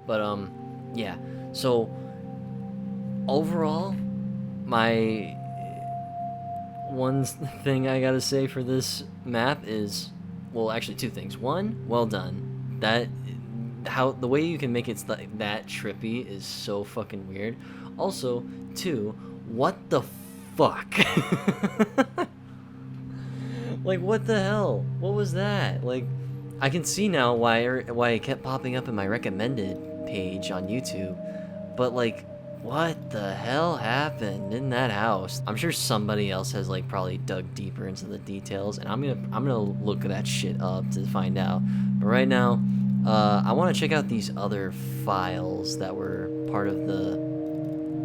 But yeah. So overall, my one thing I gotta say for this map is, well, actually two things. One, well done. That how the way you can make it that trippy is so fucking weird. Also, two, what the fuck? Like, what the hell? What was that? Like, I can see now why it kept popping up in my recommended page on YouTube. But like, what the hell happened in that house? I'm sure somebody else has like probably dug deeper into the details, and I'm gonna look that shit up to find out. But right now, I want to check out these other files that were part of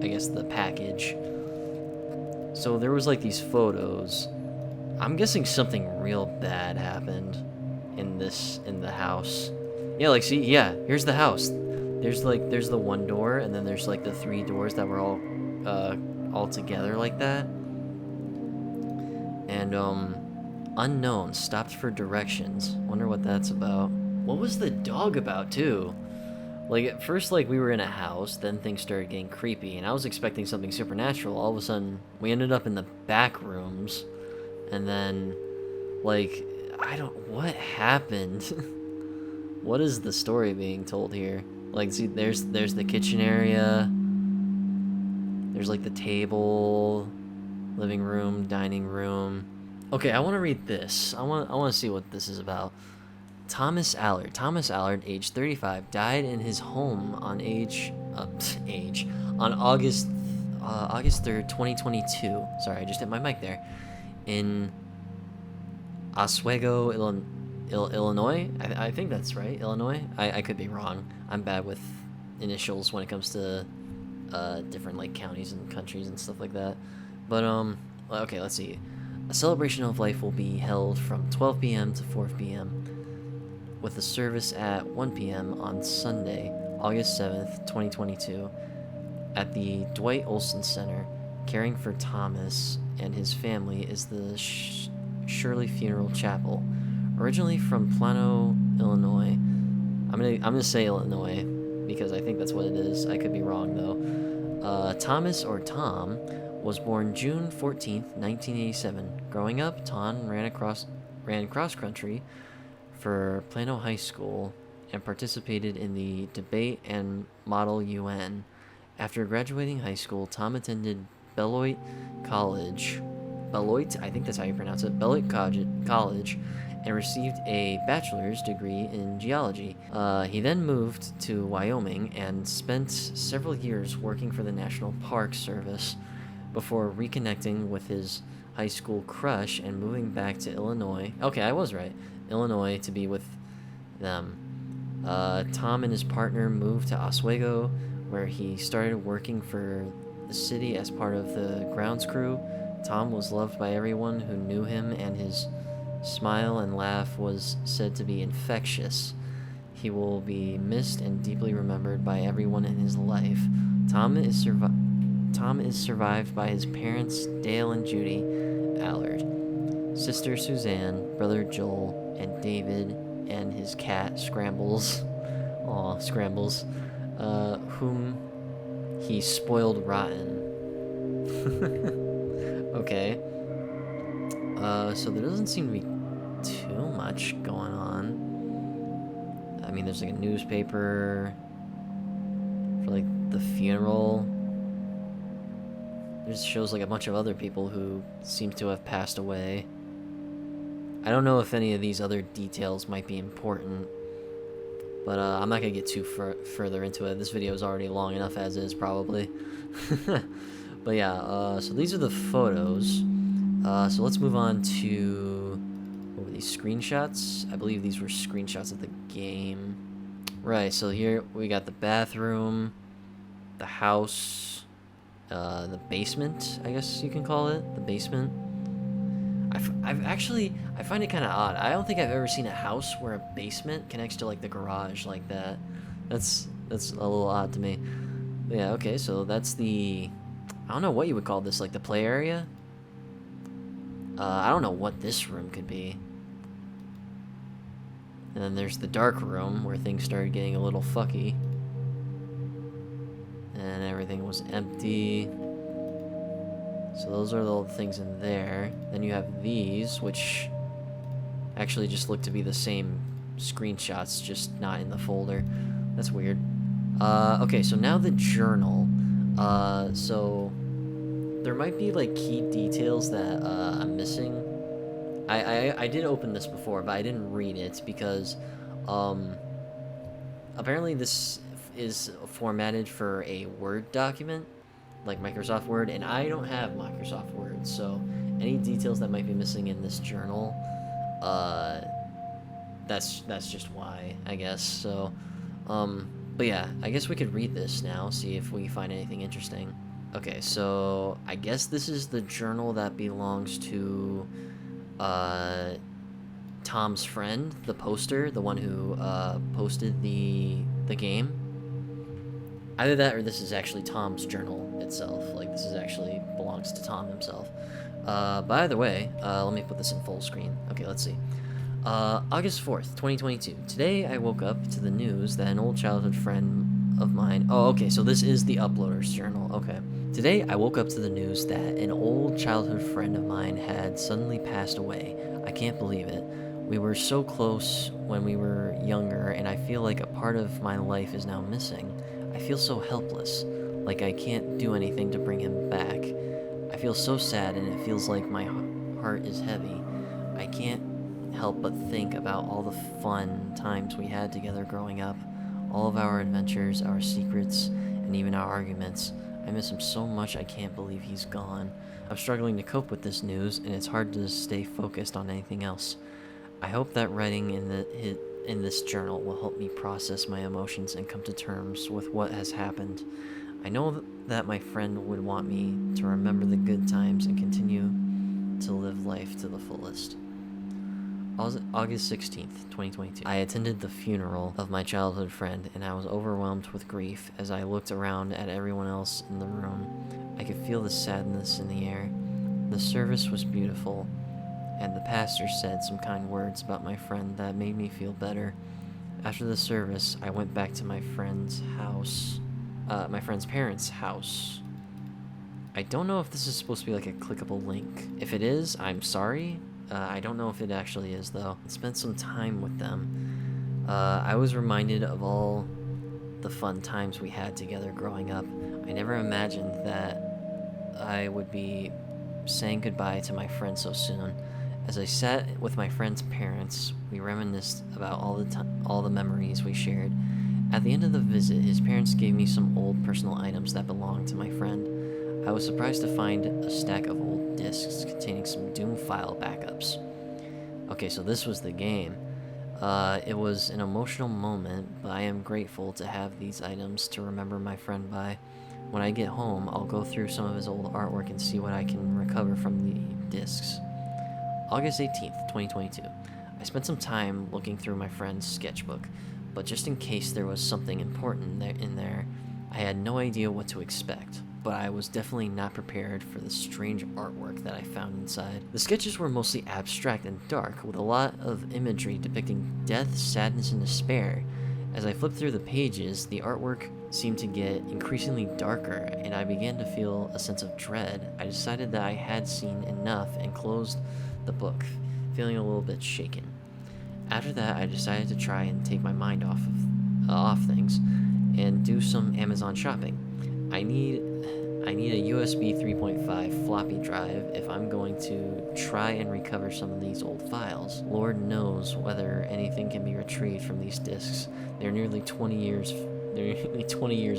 I guess, the package. So there was like these photos. I'm guessing something real bad happened in the house. Yeah, like, see, yeah, here's the house. There's the one door, and then there's like the three doors that were all together like that. And unknown stopped for directions. Wonder what that's about. What was the dog about too? Like, at first, like, we were in a house, then things started getting creepy, and I was expecting something supernatural. All of a sudden, we ended up in the back rooms, and then, like, what happened? What is the story being told here? Like, see, there's the kitchen area, there's, like, the table, living room, dining room. Okay, I want to read this. I want to see what this is about. Thomas Allard, age 35, died in his home on on August 3rd, 2022. Sorry, I just hit my mic there. In Oswego, Illinois. I think that's right, Illinois. I could be wrong. I'm bad with initials when it comes to different like counties and countries and stuff like that. But okay, let's see. A celebration of life will be held from 12 p.m. to 4 p.m. with a service at 1 p.m. on Sunday, August 7th, 2022, at the Dwight Olson Center. Caring for Thomas and his family is the Shirley Funeral Chapel. Originally from Plano, Illinois. I'm gonna say Illinois because I think that's what it is. I could be wrong though. Thomas, or Tom, was born June 14th, 1987. Growing up, Tom ran cross country for Plano High School and participated in the debate and Model UN. After graduating high school, Tom attended Beloit College. Beloit, I think that's how you pronounce it. Beloit College, and received a bachelor's degree in geology. He then moved to Wyoming and spent several years working for the National Park Service before reconnecting with his high school crush and moving back to Illinois. Okay, I was right. Illinois to be with them. Tom and his partner moved to Oswego, where he started working for the city as part of the grounds crew. Tom was loved by everyone who knew him, and his smile and laugh was said to be infectious. He will be missed and deeply remembered by everyone in his life. Tom is survived by his parents, Dale and Judy Allard, sister Suzanne, brother Joel, and David, and his cat Scrambles. Aw, Scrambles. Whom he spoiled rotten. Okay. So there doesn't seem to be too much going on. I mean, there's like a newspaper for like the funeral. It just shows like a bunch of other people who seem to have passed away. I don't know if any of these other details might be important, but I'm not gonna get too further into it. This video is already long enough as is, probably. But yeah, so these are the photos. So let's move on to, what were these, screenshots? I believe these were screenshots of the game. Right, so here we got the bathroom, the house, the basement, I guess you can call it, the basement. I find it kind of odd. I don't think I've ever seen a house where a basement connects to like the garage like that. That's a little odd to me. But yeah, okay, so that's the, I don't know what you would call this, like the play area? I don't know what this room could be. And then there's the dark room where things started getting a little fucky. and everything was empty. So those are all the things in there. Then you have these, which actually just look to be the same screenshots, just not in the folder. That's weird. Okay, so now the journal. So there might be like key details that I'm missing. I did open this before, but I didn't read it because apparently this is formatted for a Word document, like Microsoft Word, and I don't have Microsoft Word, so any details that might be missing in this journal, that's just why, I guess. So, but yeah, I guess we could read this now, see if we find anything interesting. Okay, so I guess this is the journal that belongs to Tom's friend, the poster, the one who posted the game. Either that or this is actually Tom's journal itself. Like, this is actually belongs to Tom himself. But either way, let me put this in full screen. Okay, let's see. August 4th, 2022. Today I woke up to the news that an old childhood friend of mine... Oh, okay, so this is the uploader's journal. Okay. Today I woke up to the news that an old childhood friend of mine had suddenly passed away. I can't believe it. We were so close when we were younger, and I feel like a part of my life is now missing. I feel so helpless, like I can't do anything to bring him back. I feel so sad, and it feels like my heart is heavy. I can't help but think about all the fun times we had together growing up, all of our adventures, our secrets, and even our arguments. I miss him so much I can't believe he's gone. I'm struggling to cope with this news, and it's hard to stay focused on anything else. I hope that writing in this journal will help me process my emotions and come to terms with what has happened. I know that my friend would want me to remember the good times and continue to live life to the fullest. August 16th, 2022. I attended the funeral of my childhood friend, and I was overwhelmed with grief as I looked around at everyone else in the room. I could feel the sadness in the air. The service was beautiful, and the pastor said some kind words about my friend that made me feel better. After the service, I went back to my friend's house, my friend's parents' house. I don't know if this is supposed to be like a clickable link. If it is, I'm sorry. I don't know if it actually is, though. I spent some time with them. I was reminded of all the fun times we had together growing up. I never imagined that I would be saying goodbye to my friend so soon. As I sat with my friend's parents, we reminisced about all the memories we shared. At the end of the visit, his parents gave me some old personal items that belonged to my friend. I was surprised to find a stack of old discs containing some Doom file backups. Okay, so this was the game. It was an emotional moment, but I am grateful to have these items to remember my friend by. When I get home, I'll go through some of his old artwork and see what I can recover from the discs. August 18th, 2022. I spent some time looking through my friend's sketchbook, but just in case there was something important in there, I had no idea what to expect. But I was definitely not prepared for the strange artwork that I found inside. The sketches were mostly abstract and dark, with a lot of imagery depicting death, sadness, and despair. As I flipped through the pages, the artwork seemed to get increasingly darker, and I began to feel a sense of dread. I decided that I had seen enough and closed the book, feeling a little bit shaken. After that, I decided to try and take my mind off things and do some Amazon shopping. I need a USB 3.5 floppy drive if I'm going to try and recover some of these old files. Lord knows whether anything can be retrieved from these discs. They're nearly 20 years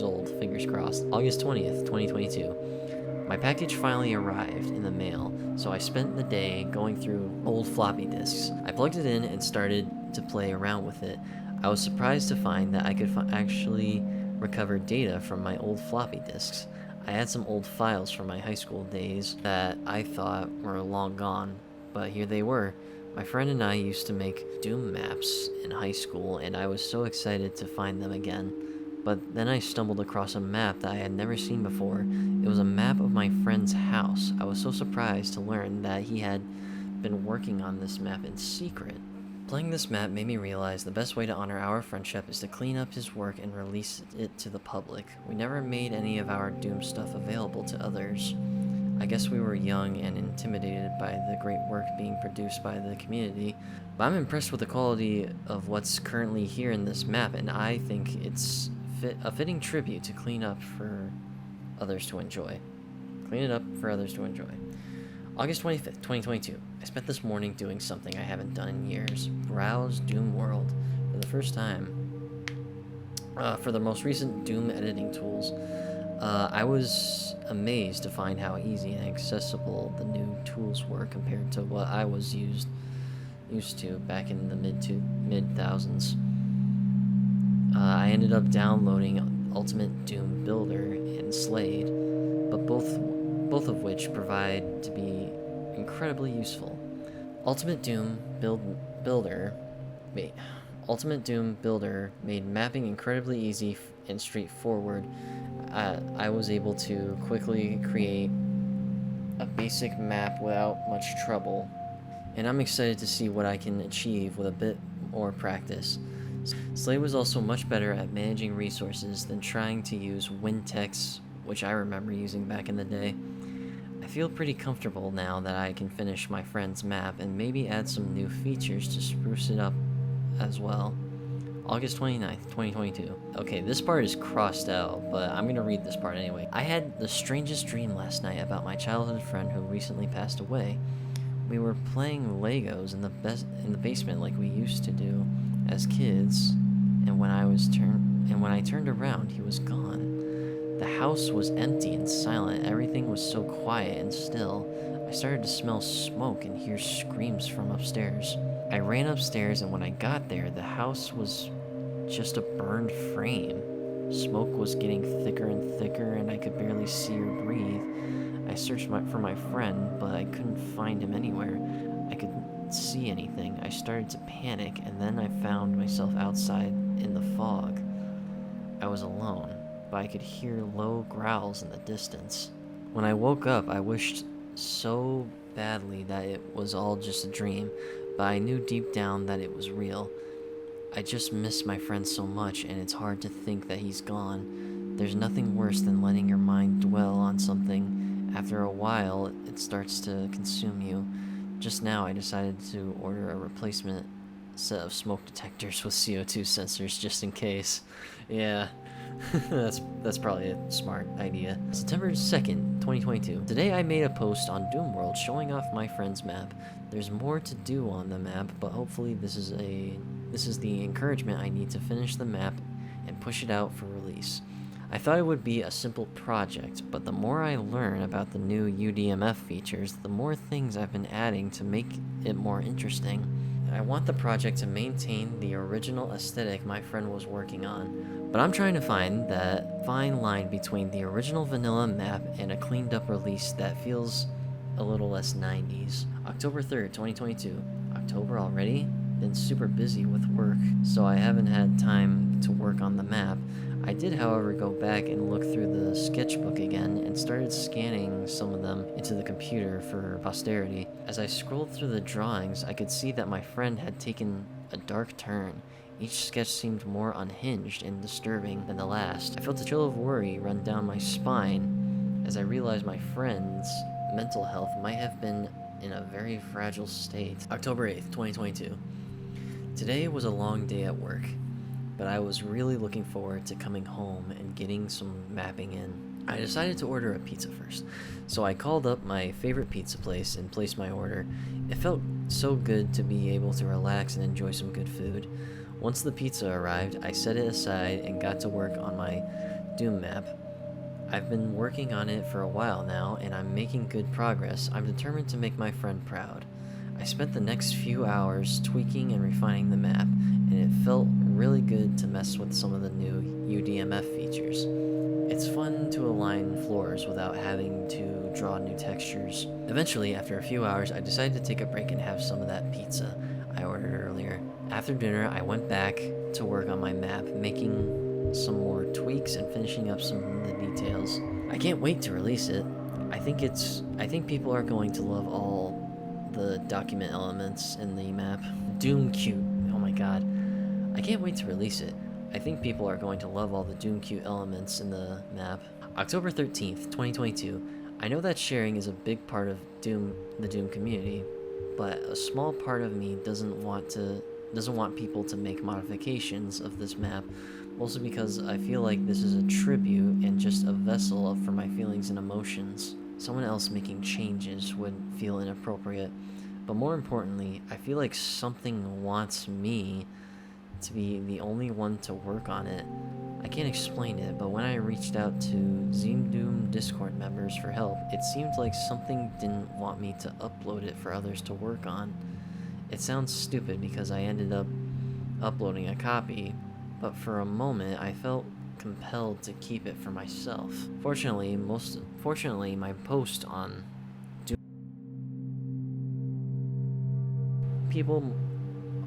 old, fingers crossed. August 20th, 2022. My package finally arrived in the mail, so I spent the day going through old floppy disks. I plugged it in and started to play around with it. I was surprised to find that I could actually recover data from my old floppy disks. I had some old files from my high school days that I thought were long gone, but here they were. My friend and I used to make Doom maps in high school, and I was so excited to find them again. But then I stumbled across a map that I had never seen before. It was a map of my friend's house. I was so surprised to learn that he had been working on this map in secret. Playing this map made me realize the best way to honor our friendship is to clean up his work and release it to the public. We never made any of our Doom stuff available to others. I guess we were young and intimidated by the great work being produced by the community, but I'm impressed with the quality of what's currently here in this map, and I think it's a fitting tribute to clean up for others to enjoy. Clean it up for others to enjoy. August 25th, 2022. I spent this morning doing something I haven't done in years. Browse Doom World for the first time. For the most recent Doom editing tools, I was amazed to find how easy and accessible the new tools were compared to what I was used to back in the mid thousands. I ended up downloading Ultimate Doom Builder and Slade, but both of which provide to be incredibly useful. Ultimate Doom Builder made mapping incredibly easy and straightforward. I was able to quickly create a basic map without much trouble, and I'm excited to see what I can achieve with a bit more practice. Slade was also much better at managing resources than trying to use Wintex, which I remember using back in the day. I feel pretty comfortable now that I can finish my friend's map and maybe add some new features to spruce it up as well. August 29th, 2022. Okay, this part is crossed out, but I'm gonna read this part anyway. I had the strangest dream last night about my childhood friend who recently passed away. We were playing Legos in the basement like we used to do as kids, and when I turned around, he was gone. The house was empty and silent. Everything was so quiet and still. I started to smell smoke and hear screams from upstairs. I ran upstairs, and when I got there, the house was just a burned frame. Smoke was getting thicker and thicker, and I could barely see or breathe. I searched for my friend, but I couldn't find him anywhere. I couldn't see anything. I started to panic, and then I found myself outside in the fog. I was alone, but I could hear low growls in the distance. When I woke up, I wished so badly that it was all just a dream, but I knew deep down that it was real. I just miss my friend so much, and it's hard to think that he's gone. There's nothing worse than letting your mind dwell on something. After a while, it starts to consume you. Just now, I decided to order a replacement set of smoke detectors with CO2 sensors just in case. Yeah. that's probably a smart idea. September 2nd, 2022. Today I made a post on Doom World showing off my friend's map. There's more to do on the map, but hopefully this is the encouragement I need to finish the map and push it out for release. I thought it would be a simple project, but the more I learn about the new UDMF features, the more things I've been adding to make it more interesting. I want the project to maintain the original aesthetic my friend was working on, but I'm trying to find that fine line between the original vanilla map and a cleaned up release that feels a little less 90s. October 3rd, 2022. October already? Been super busy with work, so I haven't had time to work on the map. I did, however, go back and look through the sketchbook again and started scanning some of them into the computer for posterity. As I scrolled through the drawings, I could see that my friend had taken a dark turn. Each sketch seemed more unhinged and disturbing than the last. I felt a chill of worry run down my spine as I realized my friend's mental health might have been in a very fragile state. October 8th, 2022. Today was a long day at work, but I was really looking forward to coming home and getting some mapping in. I decided to order a pizza first, so I called up my favorite pizza place and placed my order. It felt so good to be able to relax and enjoy some good food. Once the pizza arrived, I set it aside and got to work on my Doom map. I've been working on it for a while now, and I'm making good progress. I'm determined to make my friend proud. I spent the next few hours tweaking and refining the map, and it felt really good to mess with some of the new UDMF features. It's fun to align floors without having to draw new textures. Eventually, after a few hours, I decided to take a break and have some of that pizza I ordered earlier. After dinner, I went back to work on my map, making some more tweaks and finishing up some of the details. I can't wait to release it. I think people are going to love all the document elements in the map. Doom Cute. Oh my god. I can't wait to release it. I think people are going to love all the Doom Cute elements in the map. October 13th, 2022. I know that sharing is a big part of the Doom community, but a small part of me doesn't want people to make modifications of this map, mostly because I feel like this is a tribute and just a vessel for my feelings and emotions. Someone else making changes would feel inappropriate, but more importantly, I feel like something wants me to be the only one to work on it. I can't explain it, but when I reached out to Doom Discord members for help, it seemed like something didn't want me to upload it for others to work on. It sounds stupid because I ended up uploading a copy, but for a moment I felt compelled to keep it for myself. Fortunately, my post on Doom people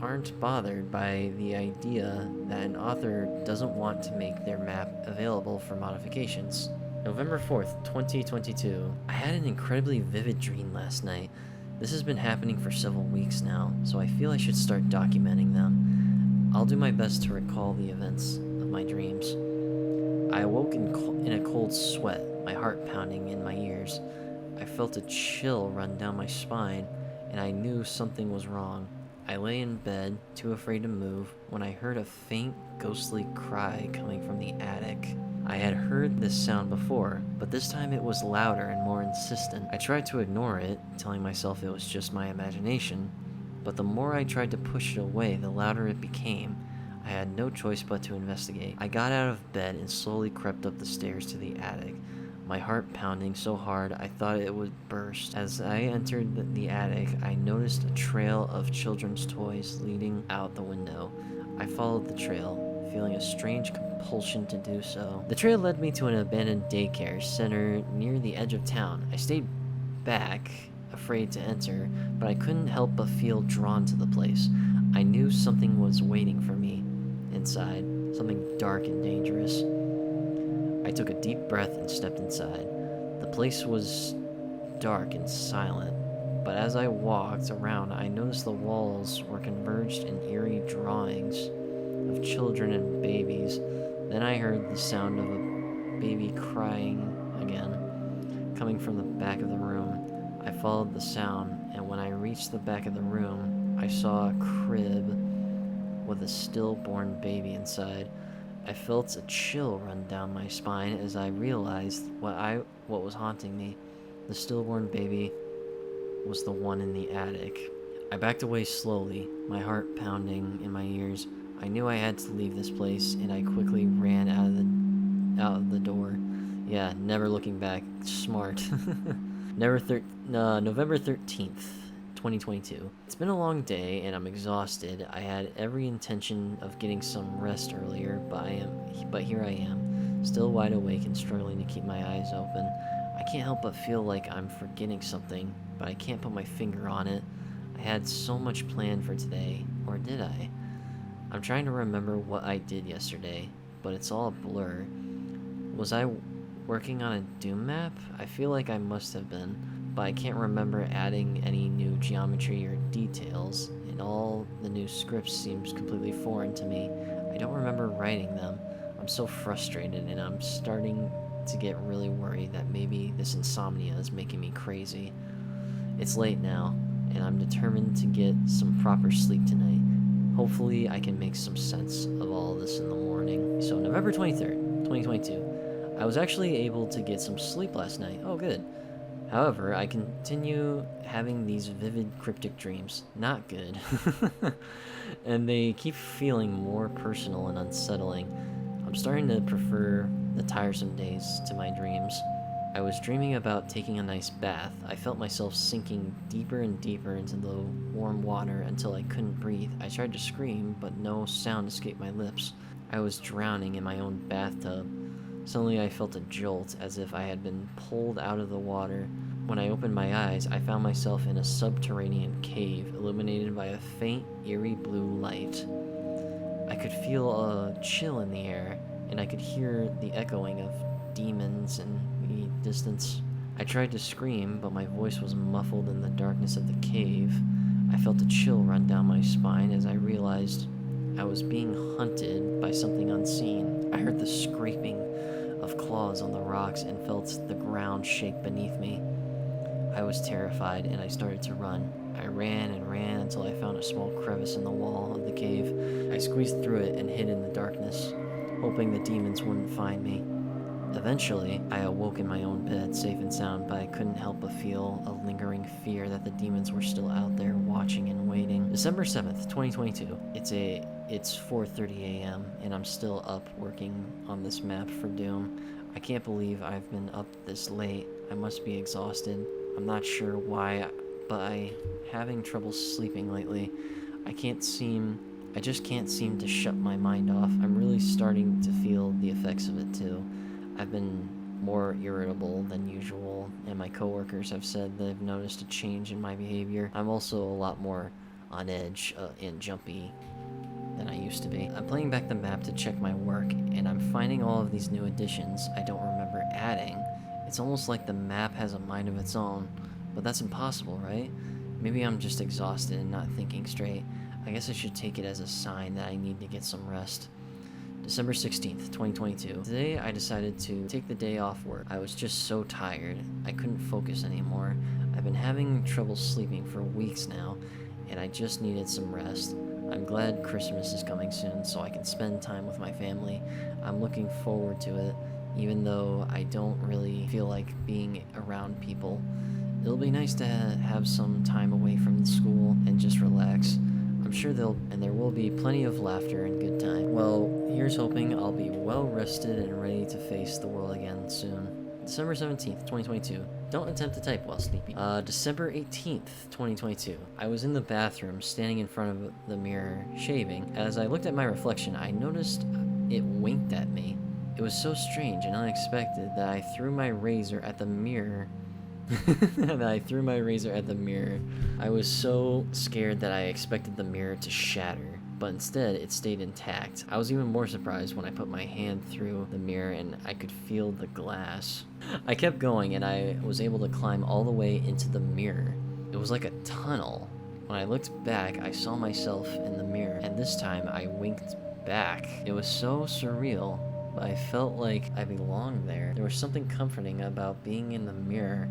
aren't bothered by the idea that an author doesn't want to make their map available for modifications. November 4th, 2022. I had an incredibly vivid dream last night. This has been happening for several weeks now, so I feel I should start documenting them. I'll do my best to recall the events of my dreams. I awoke in a cold sweat, my heart pounding in my ears. I felt a chill run down my spine, and I knew something was wrong. I lay in bed, too afraid to move, when I heard a faint, ghostly cry coming from the attic. I had heard this sound before, but this time it was louder and more insistent. I tried to ignore it, telling myself it was just my imagination, but the more I tried to push it away, the louder it became. I had no choice but to investigate. I got out of bed and slowly crept up the stairs to the attic, my heart pounding so hard I thought it would burst. As I entered the attic, I noticed a trail of children's toys leading out the window. I followed the trail, feeling a strange compulsion to do so. The trail led me to an abandoned daycare center near the edge of town. I stayed back, afraid to enter, but I couldn't help but feel drawn to the place. I knew something was waiting for me inside, something dark and dangerous. I took a deep breath and stepped inside. The place was dark and silent, but as I walked around, I noticed the walls were converged in eerie drawings of children and babies. Then I heard the sound of a baby crying again, coming from the back of the room. I followed the sound, and when I reached the back of the room, I saw a crib with a stillborn baby inside. I felt a chill run down my spine as I realized what was haunting me. The stillborn baby was the one in the attic. I backed away slowly, my heart pounding in my ears. I knew I had to leave this place, and I quickly ran out of the door. Yeah, never looking back. Smart. November 13th. 2022. It's been a long day and I'm exhausted. I had every intention of getting some rest earlier, but here I am, still wide awake and struggling to keep my eyes open. I can't help but feel like I'm forgetting something, but I can't put my finger on it. I had so much planned for today, or did I? I'm trying to remember what I did yesterday, but it's all a blur. Was I working on a Doom map? I feel like I must have been, but I can't remember adding any new geometry or details, and all the new scripts seems completely foreign to me. I don't remember writing them. I'm so frustrated, and I'm starting to get really worried that maybe this insomnia is making me crazy. It's late now, and I'm determined to get some proper sleep tonight. Hopefully I can make some sense of all this in the morning. So November 23rd, 2022. I was actually able to get some sleep last night. Oh, good. However, I continue having these vivid cryptic dreams. Not good. And they keep feeling more personal and unsettling. I'm starting to prefer the tiresome days to my dreams. I was dreaming about taking a nice bath. I felt myself sinking deeper and deeper into the warm water until I couldn't breathe. I tried to scream, but no sound escaped my lips. I was drowning in my own bathtub. Suddenly I felt a jolt, as if I had been pulled out of the water. When I opened my eyes, I found myself in a subterranean cave, illuminated by a faint, eerie blue light. I could feel a chill in the air, and I could hear the echoing of demons in the distance. I tried to scream, but my voice was muffled in the darkness of the cave. I felt a chill run down my spine as I realized I was being hunted by something unseen. I heard the scraping of claws on the rocks and felt the ground shake beneath me. I was terrified and I started to run. I ran and ran until I found a small crevice in the wall of the cave. I squeezed through it and hid in the darkness, hoping the demons wouldn't find me. Eventually, I awoke in my own bed, safe and sound, but I couldn't help but feel a lingering fear that the demons were still out there watching and waiting. December 7th, 2022. It's 4:30 a.m. and I'm still up working on this map for Doom. I can't believe I've been up this late. I must be exhausted. I'm not sure why, but I'm having trouble sleeping lately. I just can't seem to shut my mind off. I'm really starting to feel the effects of it too. I've been more irritable than usual, and my coworkers have said they've noticed a change in my behavior. I'm also a lot more on edge and jumpy than I used to be. I'm playing back the map to check my work, and I'm finding all of these new additions I don't remember adding. It's almost like the map has a mind of its own, but that's impossible, right? Maybe I'm just exhausted and not thinking straight. I guess I should take it as a sign that I need to get some rest. December 16th, 2022. Today I decided to take the day off work. I was just so tired. I couldn't focus anymore. I've been having trouble sleeping for weeks now, and I just needed some rest. I'm glad Christmas is coming soon so I can spend time with my family. I'm looking forward to it, even though I don't really feel like being around people. It'll be nice to have some time away from school and just relax. I'm sure there will be plenty of laughter and good time. Well, here's hoping I'll be well rested and ready to face the world again soon. December 17th, 2022. Don't attempt to type while sleeping. December 18th, 2022. I was in the bathroom, standing in front of the mirror, shaving. As I looked at my reflection, I noticed it winked at me. It was so strange and unexpected that I threw my razor at the mirror. I was so scared that I expected the mirror to shatter, but instead it stayed intact. I was even more surprised when I put my hand through the mirror and I could feel the glass. I kept going and I was able to climb all the way into the mirror. It was like a tunnel. When I looked back, I saw myself in the mirror, and this time I winked back. It was so surreal, but I felt like I belonged there. There was something comforting about being in the mirror,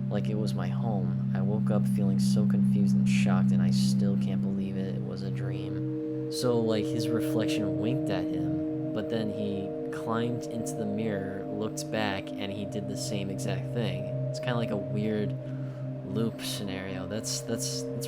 like it was my home. I woke up feeling so confused and shocked, and I still can't believe it was a dream. So, like, his reflection winked at him, but then he climbed into the mirror, looked back, and he did the same exact thing. It's kind of like a weird loop scenario. That's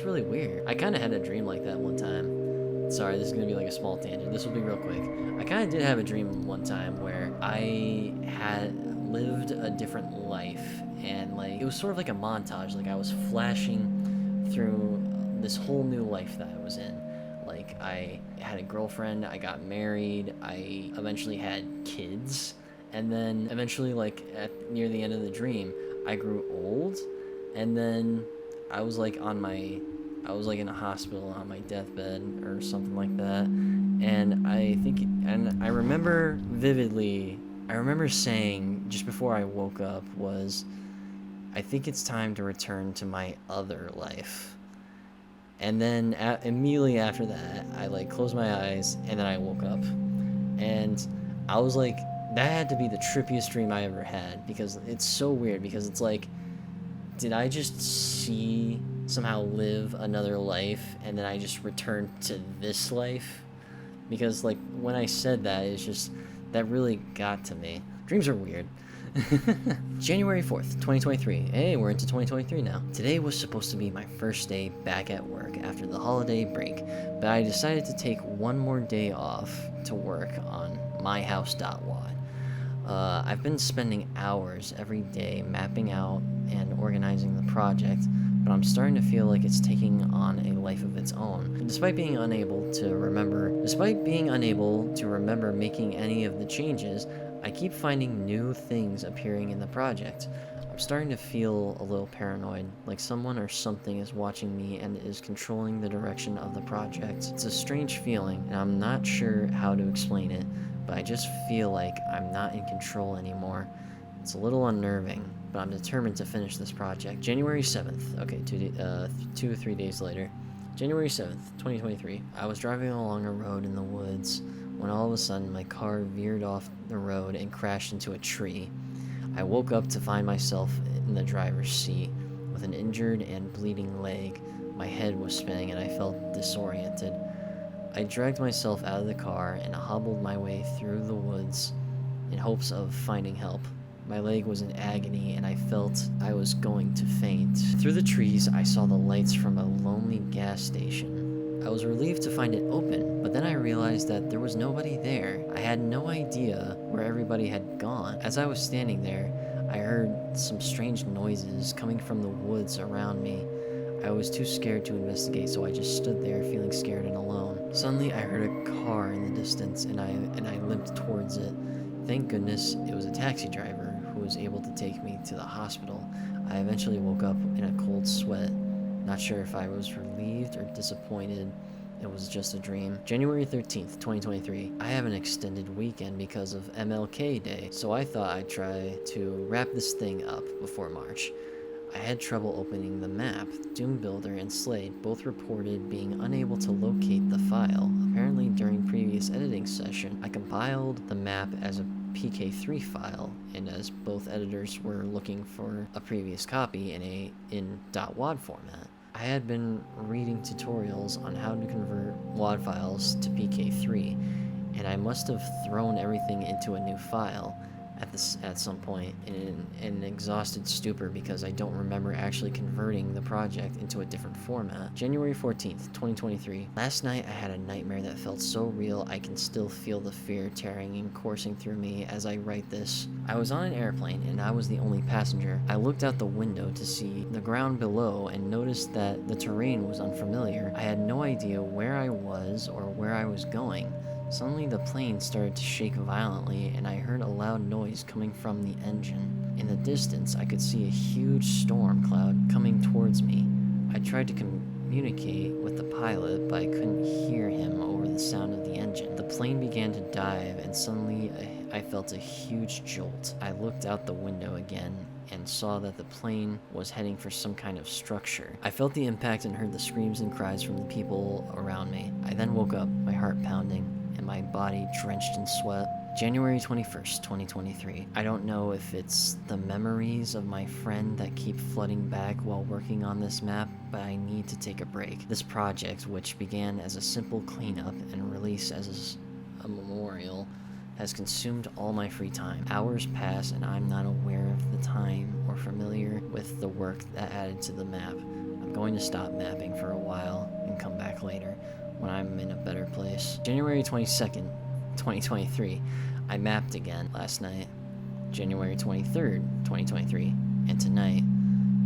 really weird. I kind of had a dream like that one time. Sorry, this is gonna be like a small tangent. This will be real quick. I kind of did have a dream one time where I had lived a different life, and like it was sort of like a montage. Like I was flashing through this whole new life that I was in. Like I had a girlfriend, I got married, I eventually had kids, and then eventually, like near the end of the dream, I grew old, and then I was like in a hospital on my deathbed or something like that. And I remember vividly, I remember saying just before I woke up was, I think it's time to return to my other life. And then immediately after that, I like closed my eyes and then I woke up. And I was like, that had to be the trippiest dream I ever had, because it's so weird, because it's like, did I just somehow live another life and then I just returned to this life? Because like when I said that, it's just, that really got to me. Dreams are weird. January 4th, 2023. Hey, we're into 2023 now. Today was supposed to be my first day back at work after the holiday break, but I decided to take one more day off to work on MyHouse.wad. I've been spending hours every day mapping out and organizing the project, but I'm starting to feel like it's taking on a life of its own. Despite being unable to remember making any of the changes, I keep finding new things appearing in the project. I'm starting to feel a little paranoid, like someone or something is watching me and is controlling the direction of the project. It's a strange feeling, and I'm not sure how to explain it, but I just feel like I'm not in control anymore. It's a little unnerving, but I'm determined to finish this project. January 7th. Okay, 2 or 3 days later. January 7th, 2023. I was driving along a road in the woods when all of a sudden my car veered off the road and crashed into a tree. I woke up to find myself in the driver's seat with an injured and bleeding leg. My head was spinning and I felt disoriented. I dragged myself out of the car and hobbled my way through the woods in hopes of finding help. My leg was in agony and I felt I was going to faint. Through the trees, I saw the lights from a lonely gas station. I was relieved to find it open, but then I realized that there was nobody there. I had no idea where everybody had gone. As I was standing there, I heard some strange noises coming from the woods around me. I was too scared to investigate, so I just stood there feeling scared and alone. Suddenly, I heard a car in the distance and I limped towards it. Thank goodness it was a taxi driver who was able to take me to the hospital. I eventually woke up in a cold sweat. Not sure if I was relieved or disappointed. It was just a dream. January 13th, 2023. I have an extended weekend because of MLK Day, so I thought I'd try to wrap this thing up before March. I had trouble opening the map. Doom Builder and Slade both reported being unable to locate the file. Apparently during previous editing session, I compiled the map as a PK3 file, and as both editors were looking for a previous copy in .wad format. I had been reading tutorials on how to convert WAD files to PK3, and I must have thrown everything into a new file at some point in an exhausted stupor because I don't remember actually converting the project into a different format. January 14th, 2023. Last night I had a nightmare that felt so real I can still feel the fear tearing and coursing through me as I write this. I was on an airplane and I was the only passenger. I looked out the window to see the ground below and noticed that the terrain was unfamiliar. I had no idea where I was or where I was going. Suddenly the plane started to shake violently and I heard a loud noise coming from the engine. In the distance, I could see a huge storm cloud coming towards me. I tried to communicate with the pilot, but I couldn't hear him over the sound of the engine. The plane began to dive and suddenly I felt a huge jolt. I looked out the window again and saw that the plane was heading for some kind of structure. I felt the impact and heard the screams and cries from the people around me. I then woke up, my heart pounding, and my body drenched in sweat. January 21st, 2023. I don't know if it's the memories of my friend that keep flooding back while working on this map, but I need to take a break. This project, which began as a simple cleanup and release as a memorial, has consumed all my free time. Hours pass and I'm not aware of the time or familiar with the work that added to the map. I'm going to stop mapping for a while and come back later when I'm in a better place. January 22nd, 2023. I mapped again last night. January 23rd, 2023. And tonight,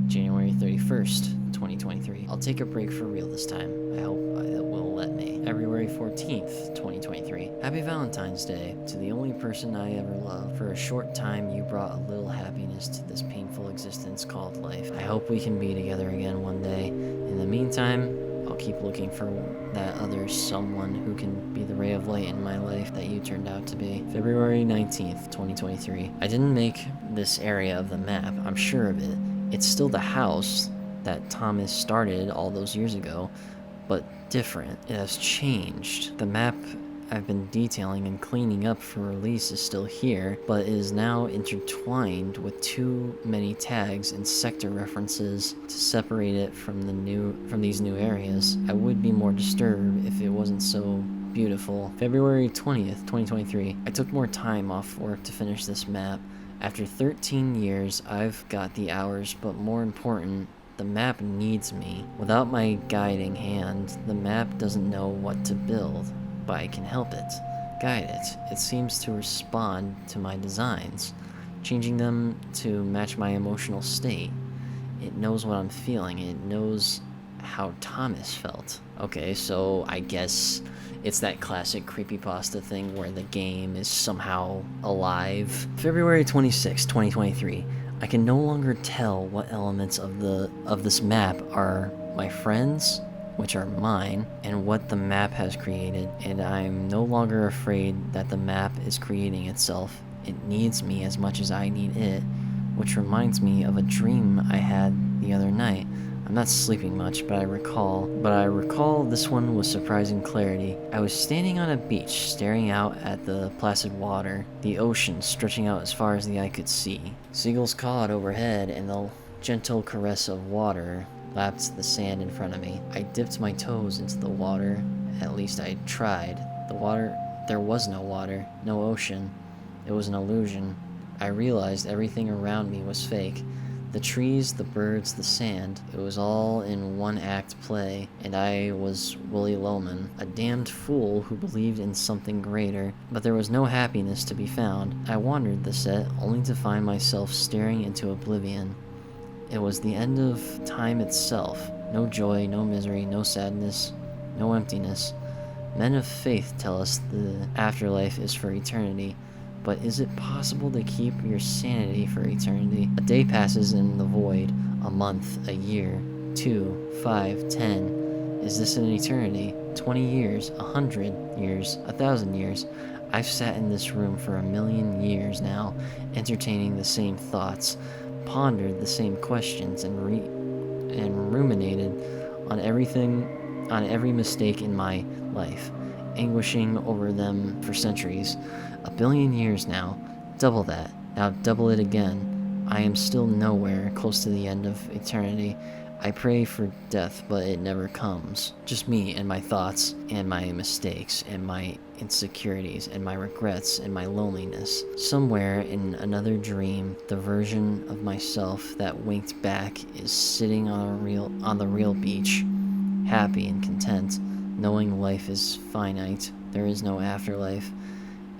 January 31st, 2023. I'll take a break for real this time. I hope it will let me. February 14th, 2023. Happy Valentine's Day to the only person I ever loved. For a short time, you brought a little happiness to this painful existence called life. I hope we can be together again one day. In the meantime, I'll keep looking for that other someone who can be the ray of light in my life that you turned out to be. February 19th, 2023. I didn't make this area of the map, I'm sure of it. It's still the house that Thomas started all those years ago, but different. It has changed. The map I've been detailing and cleaning up for release is still here, but is now intertwined with too many tags and sector references to separate it from these new areas. I would be more disturbed if it wasn't so beautiful. February 20th, 2023. I took more time off work to finish this map. After 13 years, I've got the hours, but more important, the map needs me. Without my guiding hand, the map doesn't know what to build. But I can help it, guide it. It seems to respond to my designs, changing them to match my emotional state. It knows what I'm feeling. It knows how Thomas felt. Okay, so I guess it's that classic creepypasta thing where the game is somehow alive. February 26, 2023. I can no longer tell what elements of this map are my friends, which are mine, and what the map has created, and I'm no longer afraid that the map is creating itself. It needs me as much as I need it, which reminds me of a dream I had the other night. I'm not sleeping much, but I recall this one with surprising clarity. I was standing on a beach, staring out at the placid water, the ocean stretching out as far as the eye could see. Seagulls cawed overhead, and the gentle caress of water lapped the sand in front of me. I dipped my toes into the water. At least I tried. There was no water, no ocean. It was an illusion. I realized everything around me was fake. The trees, the birds, the sand, it was all in one act play, and I was Willy Loman, a damned fool who believed in something greater, but there was no happiness to be found. I wandered the set, only to find myself staring into oblivion. It was the end of time itself. No joy, no misery, no sadness, no emptiness. Men of faith tell us the afterlife is for eternity. But is it possible to keep your sanity for eternity? A day passes in the void, a month, a year, 2, 5, 10. Is this an eternity? 20 years, 100 years, 1,000 years? I've sat in this room for 1,000,000 years now, entertaining the same thoughts, pondered the same questions, and ruminated on every mistake in my life, anguishing over them for centuries. 1,000,000,000 years now. Double that. Now double it again. I am still nowhere close to the end of eternity. I pray for death, but it never comes. Just me and my thoughts, and my mistakes, and my insecurities, and my regrets, and my loneliness. Somewhere in another dream, the version of myself that winked back is sitting on the real beach, happy and content, knowing life is finite, there is no afterlife,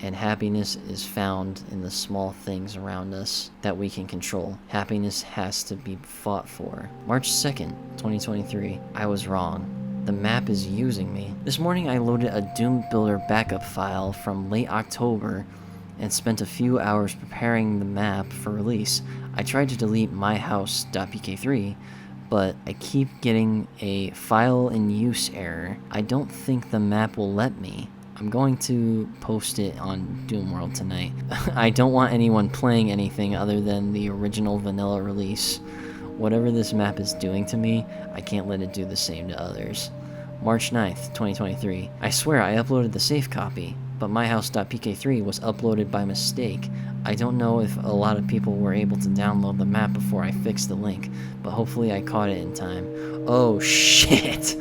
and happiness is found in the small things around us that we can control. Happiness has to be fought for. March 2nd, 2023. I was wrong. The map is using me. This morning I loaded a Doom Builder backup file from late October and spent a few hours preparing the map for release. I tried to delete MyHouse.pk3, but I keep getting a file in use error. I don't think the map will let me. I'm going to post it on Doom World tonight. I don't want anyone playing anything other than the original vanilla release. Whatever this map is doing to me, I can't let it do the same to others. March 9th, 2023. I swear I uploaded the safe copy, but myhouse.pk3 was uploaded by mistake. I don't know if a lot of people were able to download the map before I fixed the link, but hopefully I caught it in time. Oh shit!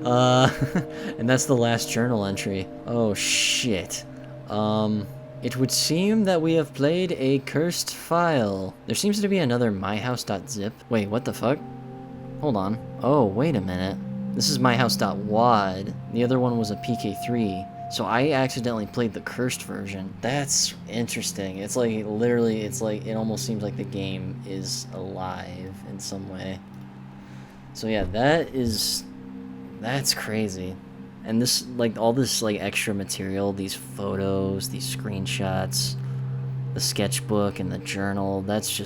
And that's the last journal entry. Oh shit. It would seem that we have played a cursed file. There seems to be another myhouse.zip. Wait, what the fuck? Hold on. Oh, wait a minute. This is myhouse.wad. The other one was a PK3. So I accidentally played the cursed version. That's interesting. It's like, literally, it's like, it almost seems like the game is alive in some way. So yeah, that's crazy. And this, like, all this, like, extra material, these photos, these screenshots, the sketchbook and the journal, that's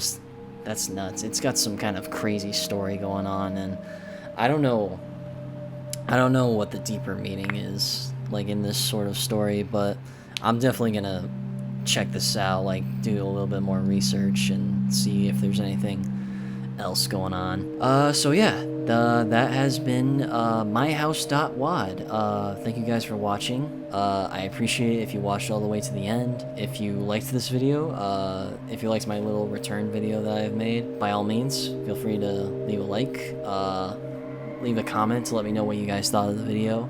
nuts. It's got some kind of crazy story going on, and I don't know what the deeper meaning is, like, in this sort of story, but I'm definitely gonna check this out, like, do a little bit more research and see if there's anything else going on. So yeah, that has been myhouse.wad. Thank you guys for watching. I appreciate it if you watched all the way to the end. If you liked this video, if you liked my little return video that I've made, by all means, feel free to leave a like, leave a comment to let me know what you guys thought of the video,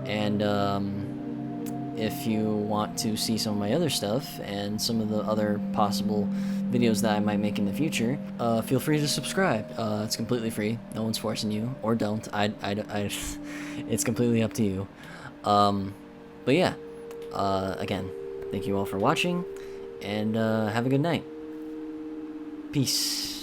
and if you want to see some of my other stuff and some of the other possible videos that I might make in the future, feel free to subscribe. It's completely free. No one's forcing you, or don't. It's completely up to you. But yeah, again, thank you all for watching, and have a good night. Peace.